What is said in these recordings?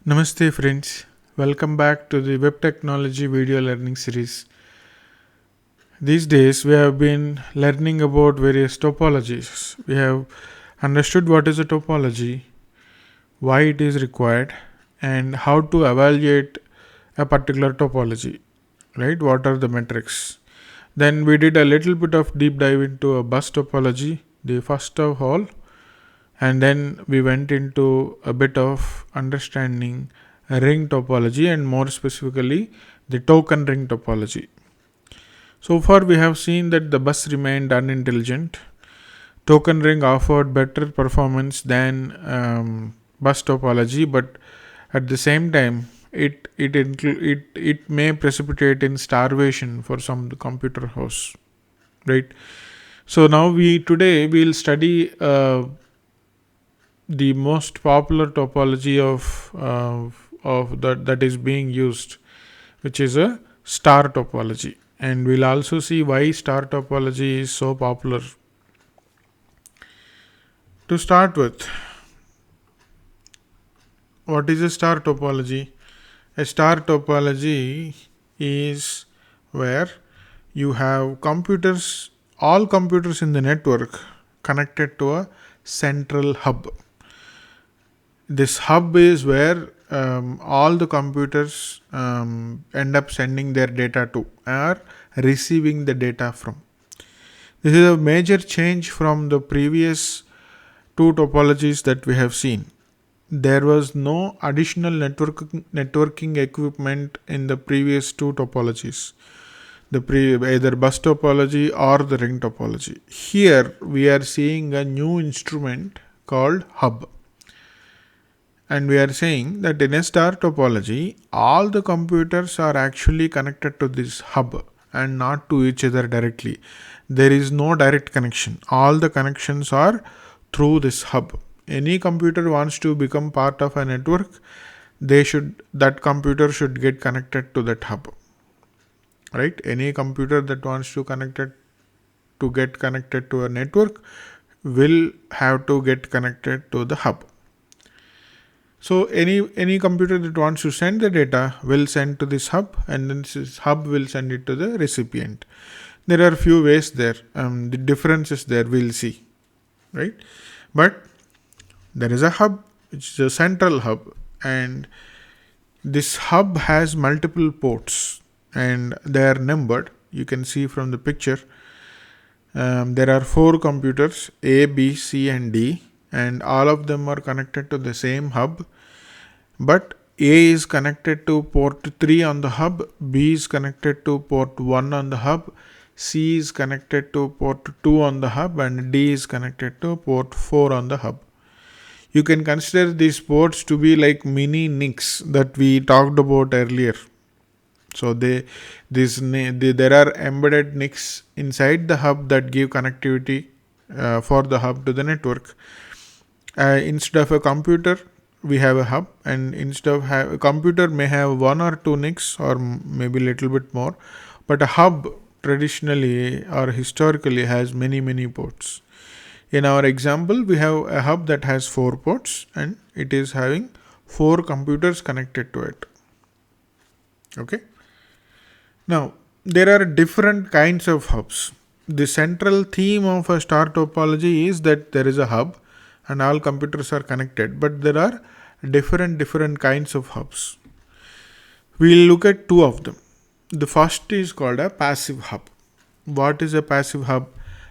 Namaste Friends, welcome back to the Web Technology video learning series. These days we have been learning about various topologies. We have understood what is a topology, why it is required, and how to evaluate a particular topology, right? What are the metrics? Then we did a little bit of deep dive into a bus topology, the first of all, and then we went into a bit of understanding ring topology and more specifically the token ring topology. So far we have seen that the bus remained unintelligent. Token ring offered better performance than bus topology, but at the same time it may precipitate in starvation for some computer house, right? So now today we'll study the most popular topology of that is being used, which is a star topology, and we'll also see why star topology is so popular. To start with, what is a star topology? A star topology is where you have all computers in the network connected to a central hub. This hub is where all the computers end up sending their data to or receiving the data from. This is a major change from the previous two topologies that we have seen. There was no additional networking equipment in the previous two topologies, either bus topology or the ring topology. Here we are seeing a new instrument called hub. And we are saying that in a star topology, all the computers are actually connected to this hub and not to each other directly. There is no direct connection. All the connections are through this hub. Any computer wants to become part of a network, that computer should get connected to that hub. Right? Any computer that wants to get connected to a network will have to get connected to the hub. So any computer that wants to send the data will send to this hub, and then this hub will send it to the recipient. There are few ways there. The differences there we'll see, right? But there is a hub, which is a central hub, and this hub has multiple ports, and they are numbered. You can see from the picture. There are 4 computers, A, B, C, and D. And all of them are connected to the same hub, but A is connected to port 3 on the hub, B is connected to port 1 on the hub, C is connected to port 2 on the hub, and D is connected to port 4 on the hub. You can consider these ports to be like mini NICs that we talked about earlier. So there are embedded NICs inside the hub that give connectivity for the hub to the network. Instead of a computer, we have a hub, and instead of a computer may have 1 or 2 NICs or maybe a little bit more, but a hub traditionally or historically has many ports. In our example, we have a hub that has 4 ports and it is having 4 computers connected to it. Okay. Now, there are different kinds of hubs. The central theme of a star topology is that there is a hub and all computers are connected, but there are different kinds of hubs. We'll look at 2 of them. The first is called a passive hub. What is a passive hub?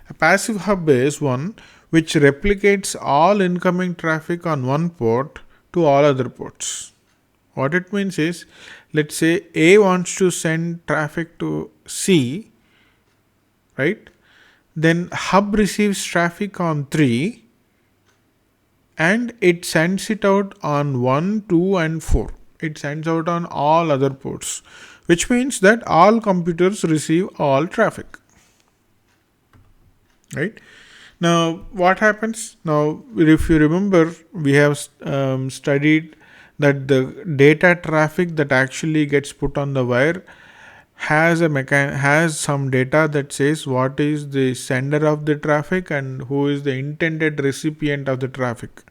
A passive hub is one which replicates all incoming traffic on one port to all other ports. What it means is, let's say A wants to send traffic to C, right? Then hub receives traffic on 3 and it sends it out on 1, 2 and 4. It sends out on all other ports, which means that all computers receive all traffic. Right? Now, what happens? Now, if you remember, we have studied that the data traffic that actually gets put on the wire has some data that says what is the sender of the traffic and who is the intended recipient of the traffic,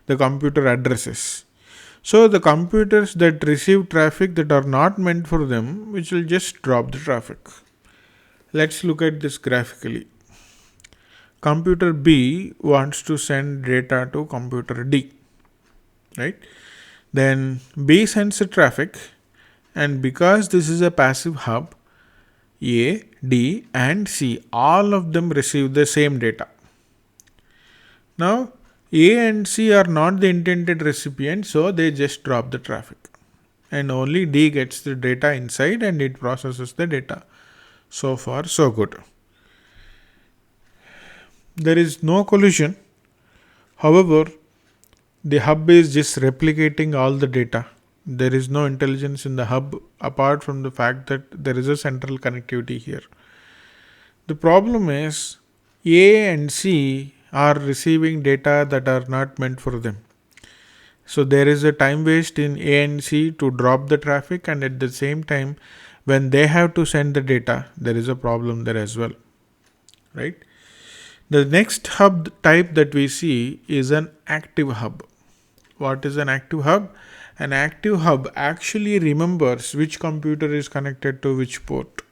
the computer addresses. So the computers that receive traffic that are not meant for them, which will just drop the traffic. Let's look at this graphically. Computer B wants to send data to computer D, right? Then B sends the traffic, and because this is a passive hub, A, D and C, all of them receive the same data. Now A and C are not the intended recipient, so they just drop the traffic. And only D gets the data inside and it processes the data. So far, so good. There is no collision. However, the hub is just replicating all the data. There is no intelligence in the hub apart from the fact that there is a central connectivity here. The problem is A and C are receiving data that are not meant for them. So there is a time waste in A and C to drop the traffic, and at the same time, when they have to send the data, there is a problem there as well, right? The next hub type that we see is an active hub. What is an active hub? An active hub actually remembers which computer is connected to which port.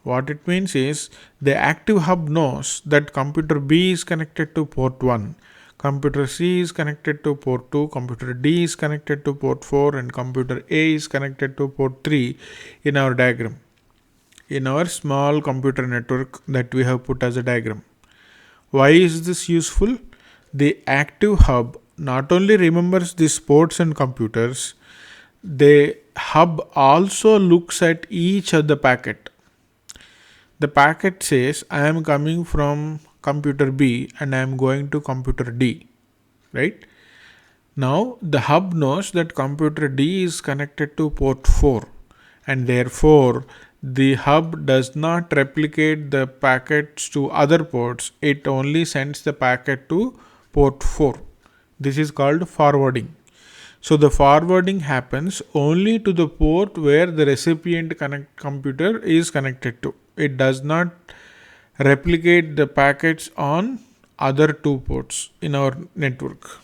What it means is the active hub knows that computer B is connected to port 1, computer C is connected to port 2, computer D is connected to port 4 and computer A is connected to port 3 in our diagram. In our small computer network that we have put as a diagram. Why is this useful? The active hub not only remembers these ports and computers, the hub also looks at each of the packet. The packet says I am coming from computer B and I am going to computer D, right? Now the hub knows that computer D is connected to port 4 and therefore the hub does not replicate the packets to other ports. It only sends the packet to port 4. This is called forwarding. So the forwarding happens only to the port where the recipient computer is connected to. It does not replicate the packets on other two ports in our network.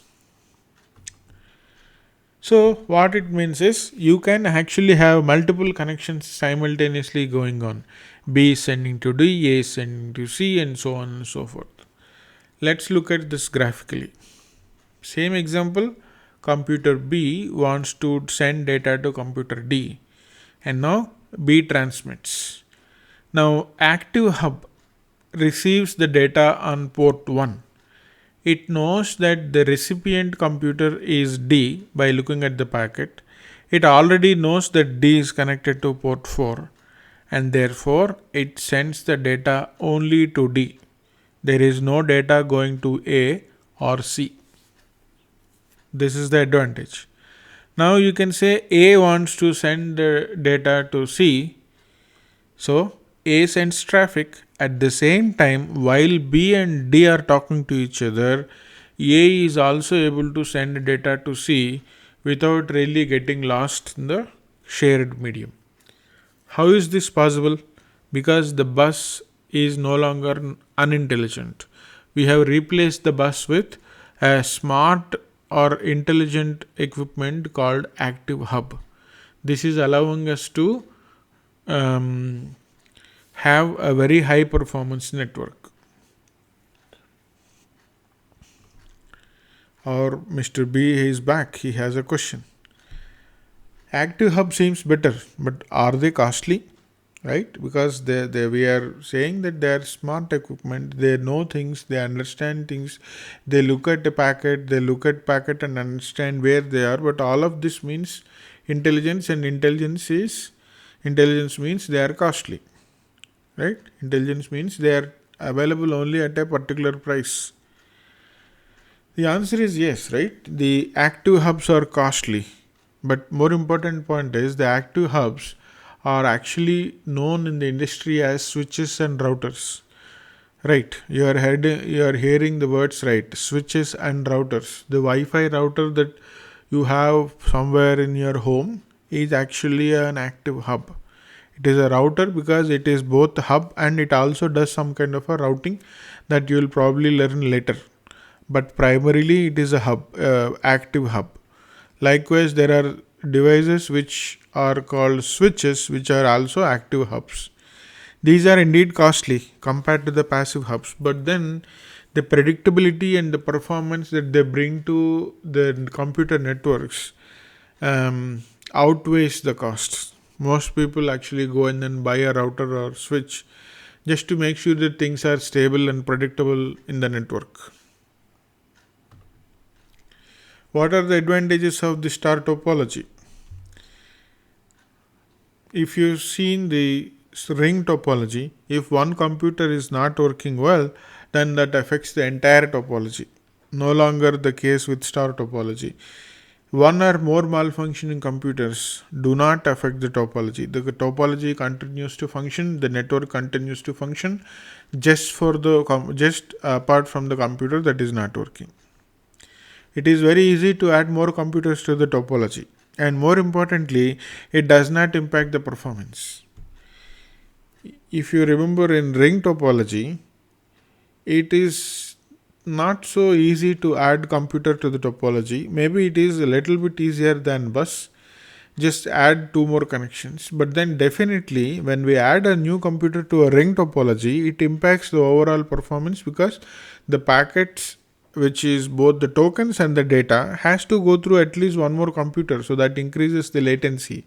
So what it means is you can actually have multiple connections simultaneously going on. B is sending to D, A is sending to C and so on and so forth. Let's look at this graphically. Same example, computer B wants to send data to computer D and now B transmits. Now active hub receives the data on port 1. It knows that the recipient computer is D by looking at the packet. It already knows that D is connected to port 4 and therefore it sends the data only to D. There is no data going to A or C. This is the advantage. Now you can say A wants to send the data to C. So A sends traffic. At the same time, while B and D are talking to each other, A is also able to send data to C without really getting lost in the shared medium. How is this possible? Because the bus is no longer unintelligent. We have replaced the bus with a smart or intelligent equipment called active hub. This is allowing us to have a very high performance network. Or Mr. B is back. He has a question. Active hub seems better, but are they costly? Right? Because we are saying that they are smart equipment. They know things. They understand things. They look at the packet. They look at packet and understand where they are. But all of this means intelligence, and intelligence means they are costly. Right? Intelligence means they are available only at a particular price. The answer is yes, right? The active hubs are costly. But more important point is the active hubs are actually known in the industry as switches and routers. Right? You are hearing the words right. Switches and routers. The Wi-Fi router that you have somewhere in your home is actually an active hub. It is a router because it is both a hub and it also does some kind of a routing that you will probably learn later. But primarily it is a hub, active hub. Likewise, there are devices which are called switches, which are also active hubs. These are indeed costly compared to the passive hubs, but then the predictability and the performance that they bring to the computer networks um, outweighs the costs. Most people actually go in and buy a router or switch just to make sure that things are stable and predictable in the network. What are the advantages of the star topology? If you've seen the ring topology, if one computer is not working well, then that affects the entire topology. No longer the case with star topology. One or more malfunctioning computers do not affect the topology. The topology continues to function, the network continues to function just for the just apart from the computer that is not working. It is very easy to add more computers to the topology, and more importantly, it does not impact the performance. If you remember in ring topology, it is not so easy to add computer to the topology. Maybe it is a little bit easier than bus. Just add two more connections. But then definitely when we add a new computer to a ring topology, it impacts the overall performance because the packets, which is both the tokens and the data, has to go through at least one more computer, so that increases the latency.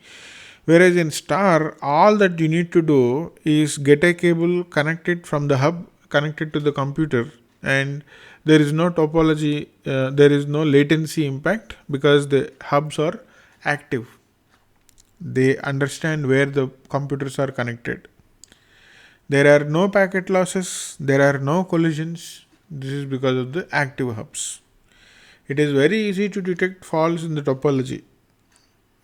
Whereas in star, all that you need to do is get a cable connected from the hub connected to the computer, and there is no topology, there is no latency impact because the hubs are active. They understand where the computers are connected. There are no packet losses, there are no collisions. This is because of the active hubs. It is very easy to detect faults in the topology,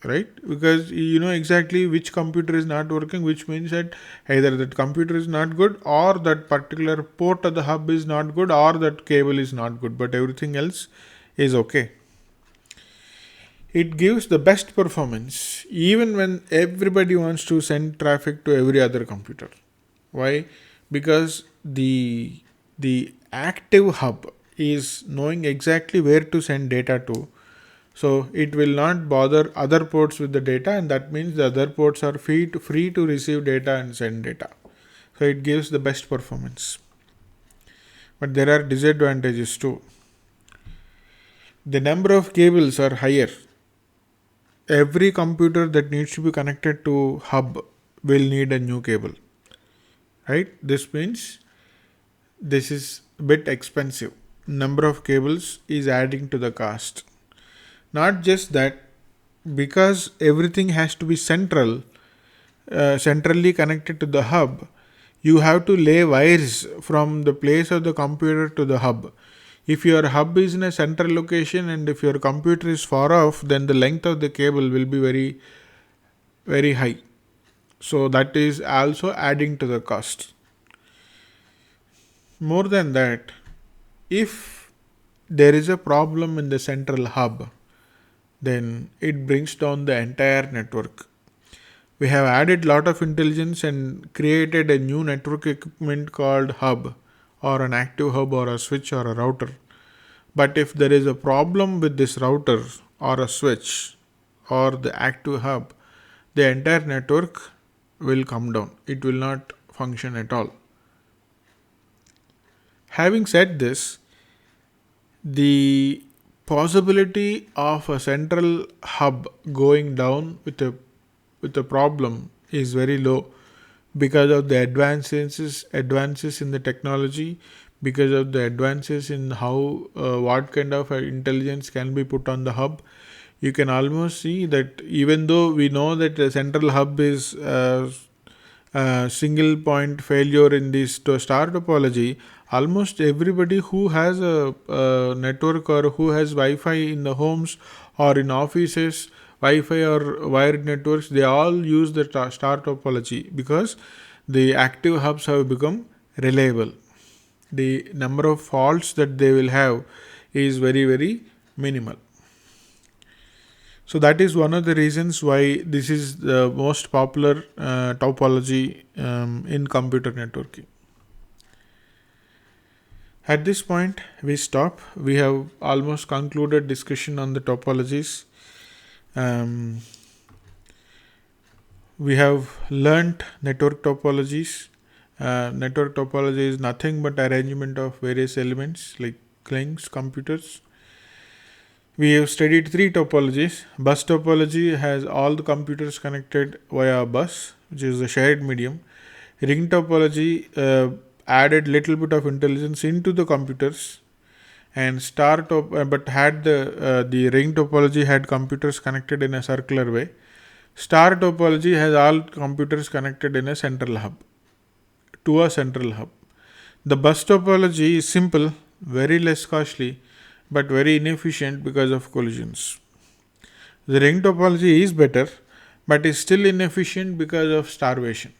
right? Because you know exactly which computer is not working, which means that either that computer is not good, or that particular port of the hub is not good, or that cable is not good, but everything else is okay. It gives the best performance even when everybody wants to send traffic to every other computer. Why? Because the active hub is knowing exactly where to send data to, so it will not bother other ports with the data, and that means the other ports are free to receive data and send data. So it gives the best performance. But there are disadvantages too. The number of cables are higher. Every computer that needs to be connected to hub will need a new cable. Right? This means this is a bit expensive. Number of cables is adding to the cost. Not just that, because everything has to be centrally connected to the hub, you have to lay wires from the place of the computer to the hub. If your hub is in a central location and if your computer is far off, then the length of the cable will be very, very high. So that is also adding to the cost. More than that, if there is a problem in the central hub, then it brings down the entire network. We have added lot of intelligence and created a new network equipment called hub, or an active hub, or a switch, or a router. But if there is a problem with this router or a switch or the active hub, the entire network will come down. It will not function at all. Having said this, the possibility of a central hub going down with a problem is very low because of the advances in the technology, because of the advances in how what kind of intelligence can be put on the hub. You can almost see that even though we know that the central hub is single point failure in this star topology, almost everybody who has a network or who has Wi-Fi in the homes or in offices, Wi-Fi or wired networks, they all use the star topology because the active hubs have become reliable. The number of faults that they will have is very, very minimal. So that is one of the reasons why this is the most popular topology in computer networking. At this point, we stop. We have almost concluded discussion on the topologies. Um, we have learnt network topologies. Network topology is nothing but arrangement of various elements like links, computers. We have studied three topologies. Bus topology has all the computers connected via a bus, which is a shared medium. Ring topology added little bit of intelligence into the computers, and but had the ring topology had computers connected in a circular way. Star topology has all computers connected in a central hub to a central hub. The bus topology is simple, very less costly, but very inefficient because of collisions. The ring topology is better, but is still inefficient because of starvation.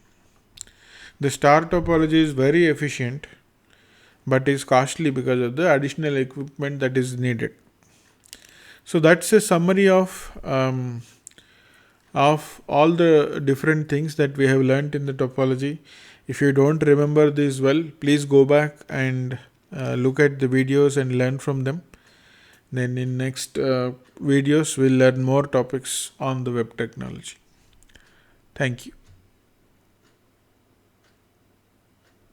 The star topology is very efficient, but is costly because of the additional equipment that is needed. So that's a summary of all the different things that we have learnt in the topology. If you don't remember this well, please go back and look at the videos and learn from them. Then in next videos, we'll learn more topics on the web technology. Thank you.